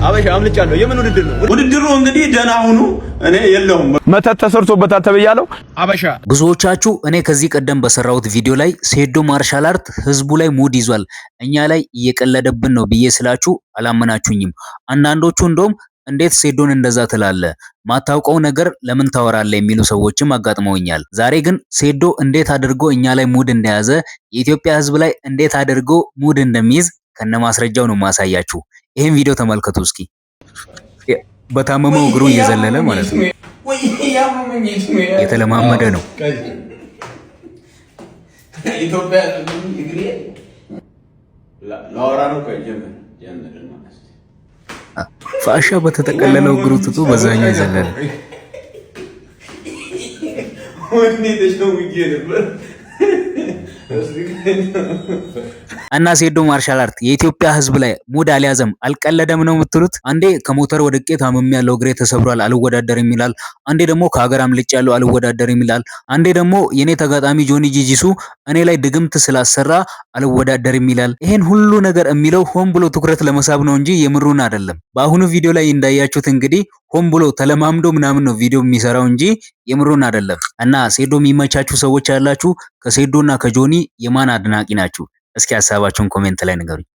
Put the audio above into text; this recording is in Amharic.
አበሻ አምልጫለሁ። የምን ውድድር ነው? ውድድሩ እንግዲህ ደህና ሁኑ። እኔ የለሁም መተት ተሰርቶበታል ተብያለሁ። አበሻ ብዙዎቻችሁ እኔ ከዚህ ቀደም በሰራሁት ቪዲዮ ላይ ሴዶ ማርሻል አርት ህዝቡ ላይ ሙድ ይዟል፣ እኛ ላይ እየቀለደብን ነው ብዬ ስላችሁ አላመናችሁኝም። አንዳንዶቹ እንደውም እንዴት ሴዶን እንደዛ ትላለ? ማታውቀው ነገር ለምን ታወራለ? የሚሉ ሰዎችም አጋጥመውኛል። ዛሬ ግን ሴዶ እንዴት አድርጎ እኛ ላይ ሙድ እንደያዘ፣ የኢትዮጵያ ህዝብ ላይ እንዴት አድርጎ ሙድ እንደሚይዝ ከነማስረጃው ነው ማሳያችሁ። ይሄን ቪዲዮ ተመልከቱ እስኪ። በታመመው እግሩ እየዘለለ ማለት ነው። የተለማመደ ነው። ኢትዮጵያ ፋሻ በተጠቀለለው እግሩ ትቶ በዛኛው ይዘለለ። እና ሴዶ ማርሻል አርት የኢትዮጵያ ህዝብ ላይ ሙድ አልያዘም አልቀለደም ነው የምትሉት? አንዴ ከሞተር ወድቄ ታምሜ ያለው እግሬ ተሰብሯል አልወዳደርም ይላል። አንዴ ደግሞ ከሀገር አምልጫለሁ አልወዳደርም ይላል። አንዴ ደግሞ የኔ ተጋጣሚ ጆኒ ጂጂሱ እኔ ላይ ድግምት ስላሰራ አልወዳደርም ይላል። ይሄን ሁሉ ነገር የሚለው ሆን ብሎ ትኩረት ለመሳብ ነው እንጂ የምሩን አይደለም። በአሁኑ ቪዲዮ ላይ እንዳያችሁት እንግዲህ ሆን ብሎ ተለማምዶ ምናምን ነው ቪዲዮ የሚሰራው እንጂ የምሩን አይደለም። እና ሴዶ የሚመቻችሁ ሰዎች ያላችሁ ከሴዶና ከጆኒ የማን አድናቂ ናችሁ? እስኪ ሀሳባችሁን ኮሜንት ላይ ንገሩኝ።